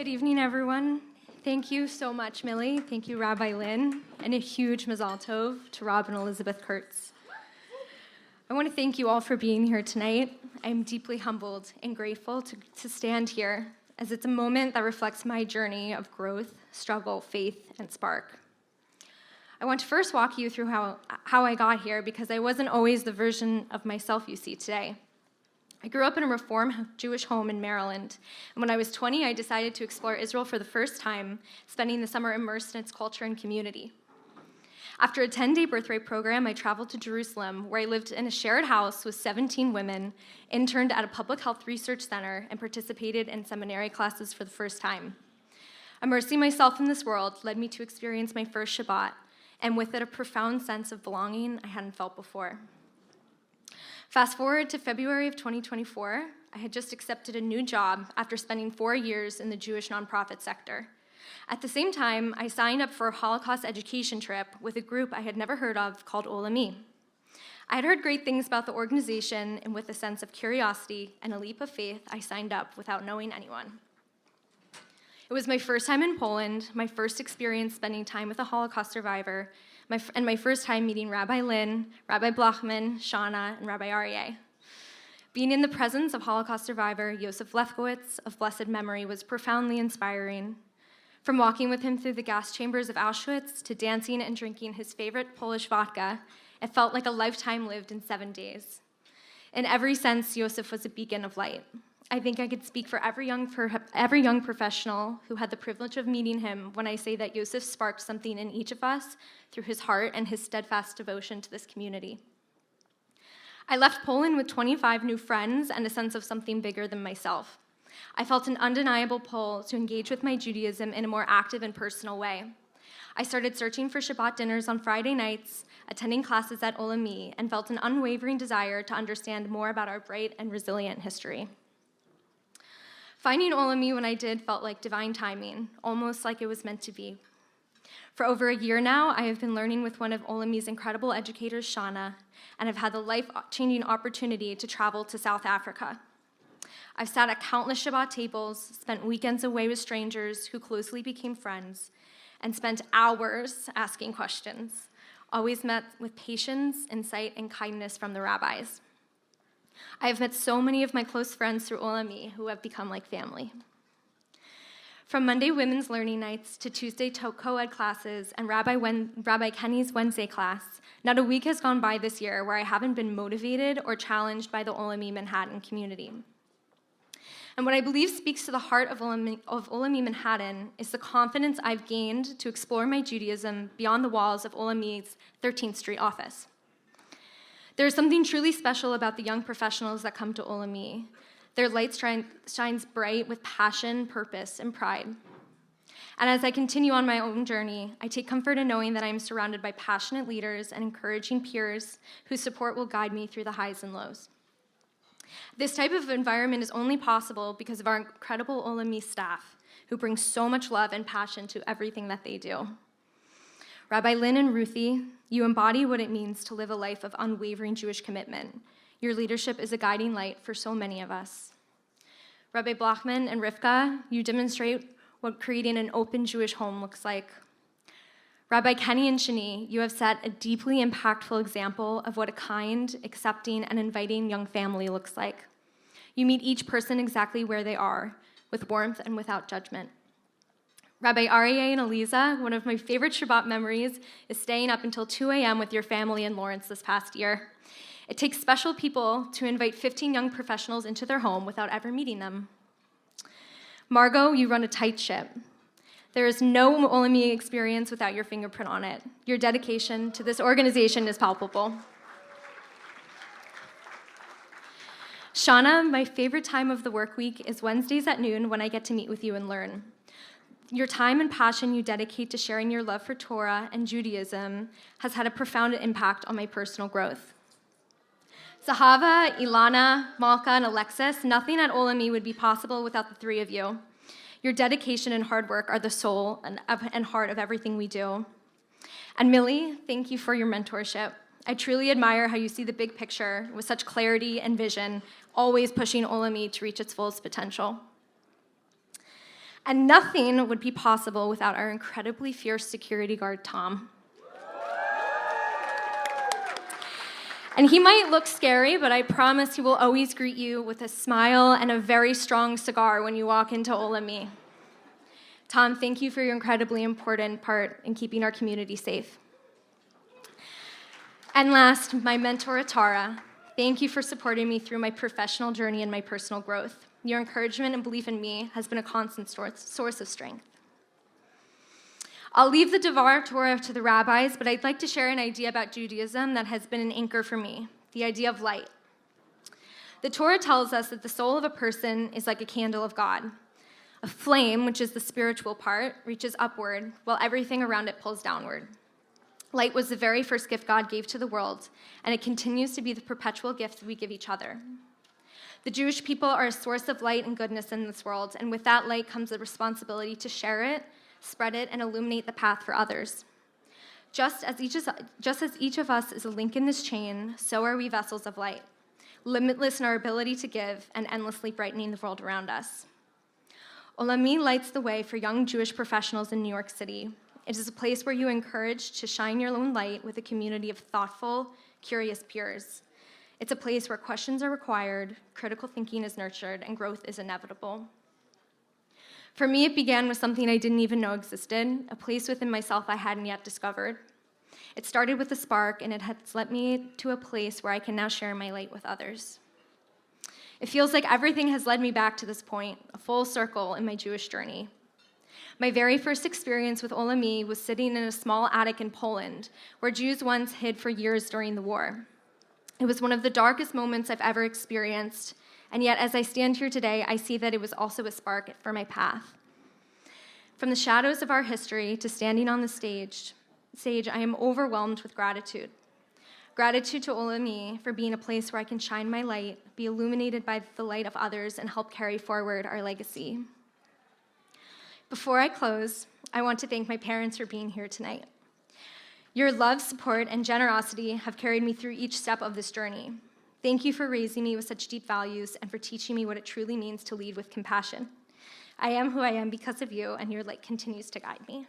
Good evening, everyone. Thank you so much, Millie. Thank you, Rabbi Lynn, and a huge mazal tov to Rob and Elizabeth Kurtz. I want to thank you all for being here tonight. I am deeply humbled and grateful to stand here, as it's a moment that reflects my journey of growth, struggle, faith, and spark. I want to first walk you through how I got here, because I wasn't always the version of myself you see today. I grew up in a Reform Jewish home in Maryland, and when I was 20, I decided to explore Israel for the first time, spending the summer immersed in its culture and community. After a 10-day birthright program, I traveled to Jerusalem, where I lived in a shared house with 17 women, interned at a public health research center, and participated in seminary classes for the first time. Immersing myself in this world led me to experience my first Shabbat, and with it a profound sense of belonging I hadn't felt before. Fast forward to February of 2024, I had just accepted a new job after spending 4 years in the Jewish nonprofit sector. At the same time, I signed up for a Holocaust education trip with a group I had never heard of called Olami. I had heard great things about the organization, and with a sense of curiosity and a leap of faith, I signed up without knowing anyone. It was my first time in Poland, my first experience spending time with a Holocaust survivor, and my first time meeting Rabbi Lynn, Rabbi Blachman, Shauna, and Rabbi Aryeh. Being in the presence of Holocaust survivor Yosef Lefkowitz of blessed memory was profoundly inspiring. From walking with him through the gas chambers of Auschwitz to dancing and drinking his favorite Polish vodka, it felt like a lifetime lived in 7 days. In every sense, Yosef was a beacon of light. I think I could speak for every young professional who had the privilege of meeting him when I say that Yosef sparked something in each of us through his heart and his steadfast devotion to this community. I left Poland with 25 new friends and a sense of something bigger than myself. I felt an undeniable pull to engage with my Judaism in a more active and personal way. I started searching for Shabbat dinners on Friday nights, attending classes at Olami, and felt an unwavering desire to understand more about our bright and resilient history. Finding Olami when I did felt like divine timing, almost like it was meant to be. For over a year now, I have been learning with one of Olami's incredible educators, Shauna, and have had the life-changing opportunity to travel to South Africa. I've sat at countless Shabbat tables, spent weekends away with strangers who closely became friends, and spent hours asking questions, always met with patience, insight, and kindness from the rabbis. I have met so many of my close friends through Olami who have become like family. From Monday women's learning nights to Tuesday co-ed classes and Rabbi Kenny's Wednesday class, not a week has gone by this year where I haven't been motivated or challenged by the Olami Manhattan community. And what I believe speaks to the heart of Olami Manhattan is the confidence I've gained to explore my Judaism beyond the walls of Olami's 13th Street office. There is something truly special about the young professionals that come to Olami. Their light shines bright with passion, purpose, and pride. And as I continue on my own journey, I take comfort in knowing that I am surrounded by passionate leaders and encouraging peers whose support will guide me through the highs and lows. This type of environment is only possible because of our incredible Olami staff, who bring so much love and passion to everything that they do. Rabbi Lynn and Ruthie, you embody what it means to live a life of unwavering Jewish commitment. Your leadership is a guiding light for so many of us. Rabbi Blachman and Rivka, you demonstrate what creating an open Jewish home looks like. Rabbi Kenny and Shani, you have set a deeply impactful example of what a kind, accepting, and inviting young family looks like. You meet each person exactly where they are, with warmth and without judgment. Rabbi Aryeh and Eliza, one of my favorite Shabbat memories is staying up until 2 a.m. with your family in Lawrence this past year. It takes special people to invite 15 young professionals into their home without ever meeting them. Margot, you run a tight ship. There is no Olami experience without your fingerprint on it. Your dedication to this organization is palpable. Shauna, my favorite time of the work week is Wednesdays at noon when I get to meet with you and learn. Your time and passion you dedicate to sharing your love for Torah and Judaism has had a profound impact on my personal growth. Zahava, Ilana, Malka, and Alexis, nothing at Olami would be possible without the three of you. Your dedication and hard work are the soul and heart of everything we do. And Millie, thank you for your mentorship. I truly admire how you see the big picture with such clarity and vision, always pushing Olami to reach its fullest potential. And nothing would be possible without our incredibly fierce security guard, Tom. And he might look scary, but I promise he will always greet you with a smile and a very strong cigar when you walk into Olami. Tom, thank you for your incredibly important part in keeping our community safe. And last, my mentor, Atara, thank you for supporting me through my professional journey and my personal growth. Your encouragement and belief in me has been a constant source of strength. I'll leave the Devar Torah to the rabbis, but I'd like to share an idea about Judaism that has been an anchor for me, the idea of light. The Torah tells us that the soul of a person is like a candle of God. A flame, which is the spiritual part, reaches upward, while everything around it pulls downward. Light was the very first gift God gave to the world, and it continues to be the perpetual gift we give each other. The Jewish people are a source of light and goodness in this world, and with that light comes a responsibility to share it, spread it, and illuminate the path for others. Just as each of us is a link in this chain, so are we vessels of light, limitless in our ability to give and endlessly brightening the world around us. Olami lights the way for young Jewish professionals in New York City. It is a place where you are encouraged to shine your own light with a community of thoughtful, curious peers. It's a place where questions are required, critical thinking is nurtured, and growth is inevitable. For me, it began with something I didn't even know existed, a place within myself I hadn't yet discovered. It started with a spark, and it has led me to a place where I can now share my light with others. It feels like everything has led me back to this point, a full circle in my Jewish journey. My very first experience with Olami was sitting in a small attic in Poland, where Jews once hid for years during the war. It was one of the darkest moments I've ever experienced, and yet as I stand here today, I see that it was also a spark for my path. From the shadows of our history to standing on the stage, I am overwhelmed with gratitude. Gratitude to Olami for being a place where I can shine my light, be illuminated by the light of others, and help carry forward our legacy. Before I close, I want to thank my parents for being here tonight. Your love, support, and generosity have carried me through each step of this journey. Thank you for raising me with such deep values and for teaching me what it truly means to lead with compassion. I am who I am because of you, and your light continues to guide me.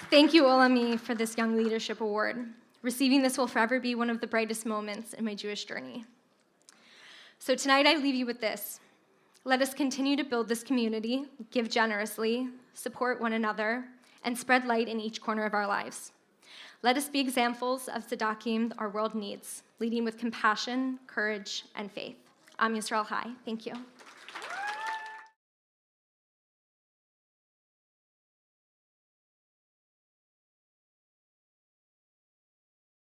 Thank you, Olami, for this Young Leadership Award. Receiving this will forever be one of the brightest moments in my Jewish journey. So tonight I leave you with this. Let us continue to build this community, give generously, support one another, and spread light in each corner of our lives. Let us be examples of Tzedakим our world needs, leading with compassion, courage, and faith. Am Yisrael Chai. Thank you.